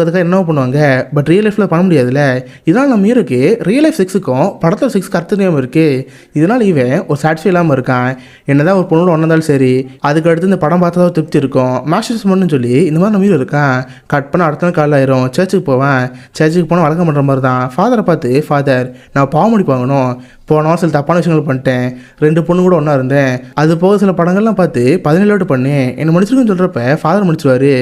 அதுக்காக என்ன பண்ணுவாங்க. பட் ரியல் லைஃப்ல பண்ண முடியாதுல்ல. இதனால நம்ம ஹீரோக்கு ரியல் லைஃப் செக்ஸுக்கும் படத்துல செக்ஸ்க்கு அர்த்தம் தெரியாம இருக்கு. இதனால இவன் ஒரு சாட்டிஸ்ஃபை இல்லாம இருக்கான். என்னதான் ஒரு பொண்ணோட ஒண்ணா இருந்தாலும் சரி, அதுக்கு அடுத்து இந்த படம் பார்த்தா தான் திருப்தி இருக்கும். மாஸ்டர்ஸ் பண்ணணும்னு சொல்லி இந்த மாதிரி நம்ம ஹீரோ இருக்கான். கட் பண்ண அடுத்த நாள் காலைல ஆயிரும். சர்ச்சுக்கு போவேன். சர்ச்சுக்கு போனால் வழக்கம் பண்ணுற மாதிரி தான். ஃபாதரை பார்த்து, ஃபாதர் நான் பாவமடி வாங்கணும். போன சில தப்பான விஷயங்கள் பண்ணிட்டேன். 2 பொண்ணு கூட ஒன்றா இருந்தேன். அது போக சில படங்கள்லாம் பார்த்து 17 வாட்டி பண்ணேன். என்னை முடிச்சிருக்குன்னு சொல்கிறப்ப ஃபாதர் முடிச்சிருவாரு.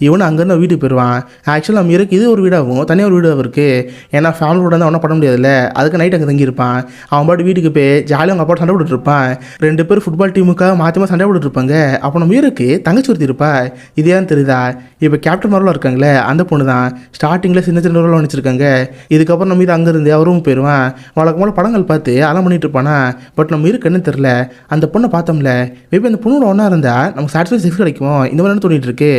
இவனு அங்கேருந்து வீட்டுக்கு போயிடுவான். ஆக்சுவலாக நம்ம இருக்கு இது ஒரு வீடாகவும் தனியாக ஒரு வீடாகவும் இருக்குது. ஏன்னா ஃபேமிலி கூட தான் ஒன்றும் பண்ண முடியாதுல்ல. அதுக்கு நைட் அங்கே தங்கியிருப்பான். அவன் பாட்டு வீட்டுக்கு போய் ஜாலியாக அவங்க அப்பா சண்டை போட்டுருப்பான். 2 பேர் ஃபுட்பால் டீமுக்காக மாற்றி சண்டை போட்டுருப்பாங்க. அப்போ நம்ம இருக்கு தங்கச்சி ஒருத்தி இருப்பா. இது ஏன்னு தெரியுதா? இப்போ கேப்டன் மாரில் இருக்காங்களே அந்த பொண்ணு தான். ஸ்டார்டிங்கில் சின்ன சின்ன ரோல் வச்சுருக்காங்க. இதுக்கப்புறம் நம்ம இது அங்கேருந்து அவரும் போயிடுவான். வழக்கமான படங்கள் பார்த்து அதெல்லாம் பண்ணிட்டு இருப்பானா. பட் நம்ம இருக்கு என்ன தெரில. அந்த பொண்ணை பார்த்தோம்ல, மேபி அந்த பொண்ணோட ஒன்றா இருந்தால் நமக்கு சாட்டிஸ்ஃபை செக்ஸ் கிடைக்கும். இந்த மாதிரி தோணிட்டு இருக்கு.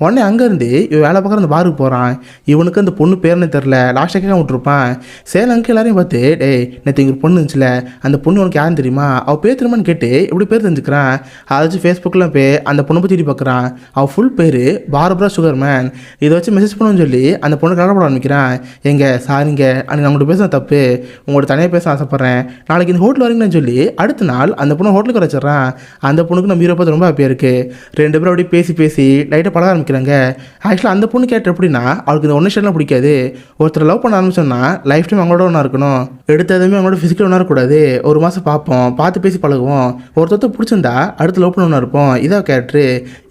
உடனே அங்கேருந்து இவன் வேலை பார்க்குற அந்த பாருக்கு போகிறான். இவனுக்கு அந்த பொண்ணு பேர்னு தெரில. லாஸ்ட்டாக கேட்க விட்டுருப்பான். சரி அங்கே எல்லாரையும் பார்த்து, டேய் நேற்று இங்கே ஒரு பொண்ணு இருந்துச்சுல, அந்த பொண்ணு உனக்கு யாருன்னு தெரியுமா? அவள் பேர் தெரியுமான்னு கேட்டு இப்படி பேர் தெரிஞ்சுக்கிறான். அதாச்சும் ஃபேஸ்புக்கில் போய் அந்த பொண்ணை பற்றி பார்க்குறான். அவள் ஃபுல் பேர் பார்பரா சுகர்மேன். இதை வச்சு மெசேஜ் பண்ணணும்னு சொல்லி அந்த பொண்ணு கலப்பட ஆரம்பிக்கிறான். எங்க சாரிங்க, அன்றைக்கி நான் உங்கள்கிட்ட பேச தப்பு. உங்கள்கிட்ட தனியாக பேச ஆசைப்பட்றேன். நாளைக்கு இந்த ஹோட்டல் வரீங்கன்னு சொல்லி அடுத்த நாள் அந்த பொண்ணை ஹோட்டலுக்கு வச்சிடறான். அந்த பொண்ணுக்கு நம்ம ஹீரோ பார்த்து ரொம்ப ஹாப்பியாக இருக்குது. 2 பேரும் அப்படியே பேசி லைட்டாக பழக ஆரம்பிக்கிறாங்க. ஆக்சுவலாக அந்த பொண்ணு கேட்ட எப்படின்னா, அவளுக்கு இந்த ஒன்று ஷேர்லாம் பிடிக்காது. ஒருத்தர் லவ் பண்ண ஆரம்பிச்சோன்னா லைஃப் டைம் அவங்களோட ஒன்றா இருக்கணும். எடுத்ததுமே அவங்களோட ஃபிசிக்கல் ஒன்றா இருக்கக்கூடாது. ஒரு மாதம் பார்ப்போம், பார்த்து பேசி பழகுவோம். ஒருத்தர் பிடிச்சிருந்தா அடுத்து லவ் பண்ண ஒன்றா இருப்போம். இதான் கேரக்டரு.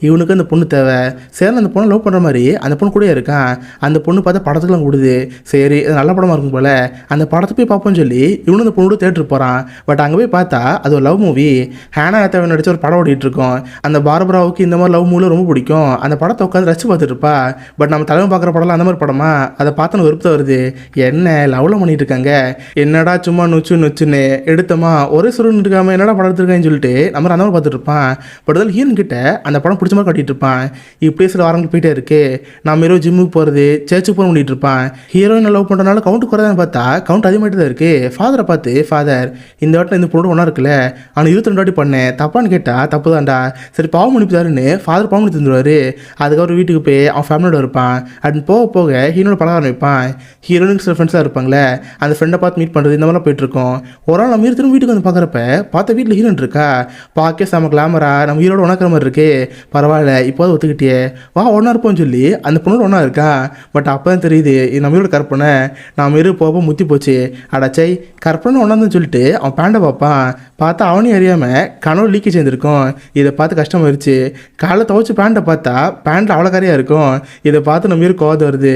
இவனுக்கு அந்த பொண்ணு தேவை. சரி அந்த பொண்ணை லவ் பண்ணுற மாதிரி அந்த பொண்ணு கூட இருக்கான். அந்த பொண்ணு பார்த்தா படத்துக்குலாம் கொடுது. சரி அது நல்ல படமாக இருக்கும் போல் அந்த படத்தை போய் பார்ப்போம்னு சொல்லி இவனு அந்த பொண்ணு தேட்டருக்கு போகிறான். பட் அங்கே போய் பார்த்தா அது ஒரு லவ் மூவி. ஹேனா ஹேத்தாவே நடிச்ச ஒரு படம் ஓடிட்டு இருக்கோம். அந்த பார்பராவுக்கு இந்த மாதிரி லவ் மூவில ரொம்ப பிடிக்கும். அந்த படத்தை உட்காந்து ரசிச்சு பார்த்துட்டு இருப்பா. பட் நம்ம தலைமை பார்க்குற படம்லாம் அந்த மாதிரி படமா? அதை பார்த்து விருப்பம் வருது. என்ன லவ்ல பண்ணிட்டு இருக்காங்க. என்னடா சும்மா நொச்சுன்னு எடுத்தமா ஒரே சுருன்னு இருக்காம என்னடா படம் எடுத்துருக்கான்னு சொல்லிட்டு நம்ம அந்த மாதிரி பார்த்துட்டு இருப்பான். பட் அதில் ஹீரோன் கிட்ட அந்த படம் பிடிச்ச மாதிரி கட்டிட்டு இருப்பான். இப்படியே சில வாரங்கள் போயிட்டே இருக்கு. நம்ம ஹீரோ ஜிம்முக்கு போகிறது, சர்ச்சுக்கு போக பண்ணிட்டு இருப்பான். ஹீரோயின் லவ் பண்ணுறதுனால கவுண்ட் குறைதான்னு பார்த்தா கவுண்ட் அதிகமாகிட்டு தான் இருக்கு. ஃபாதரை பார்த்து, ஃபாதர் இந்த வாட்டில் இந்த பொண்ணு ஒன்றா இருக்குல்ல, ஆனால் 22 வாட்டி பண்ணேன், தப்பான்னு கேட்டால் தப்பு தான்டா. சரி பாவம் மன்னிப்புதாருன்னு ஃபாதர் பாவம் மன்னிப்பு தந்துடுவார். அதுக்கப்புறம் வீட்டுக்கு போய் அவன் ஃபேமிலியோட இருப்பான். அண்ட் போக போக ஹீரோட பழக ஆரம்பிப்பான். ஹீரோனுக்கு சில ஃப்ரெண்ட்ஸாக இருப்பாங்களே, அந்த ஃப்ரெண்டை பார்த்து மீட் பண்ணுறது இந்த மாதிரிலாம் போயிட்டுருக்கோம். ஒரு நாள் நம்ம திரும்ப வீட்டுக்கு வந்து பார்க்குறப்ப பார்த்தா வீட்டில் ஹீரோன் இருக்கா. பார்க்க செம கிளாமரா நம்ம ஹீரோட ஒன்றாக்கிற மாதிரி இருக்கு. பரவாயில்ல இப்போது ஒத்துக்கிட்டியே, வா ஒன்றா இருப்போம்னு சொல்லி அந்த பொண்ணோட ஒன்றா இருக்கா. பட் அப்போ தான் தெரியுது இது நம்ம ஹீரோட கற்பனை. நம்ம ஹீரோ போக முத்தி போச்சு. அடாச்சை கற்பனை ஒன்றாந்துன்னு சொல்லிட்டு அவன் பேண்டை பார்ப்பான். பார்த்தா அவனையும் அறியாமல் கனவு லீக்கேஜ் சேர்ந்துருக்கும். இதை பார்த்து கஷ்டமாயிருச்சு. காலை துவச்சி பேண்டை பார்த்தா பேண்டில் அவ்வளோ கரையாக இருக்கும். இதை பார்த்து நம்ம ஹீரோ கோவம் வருது.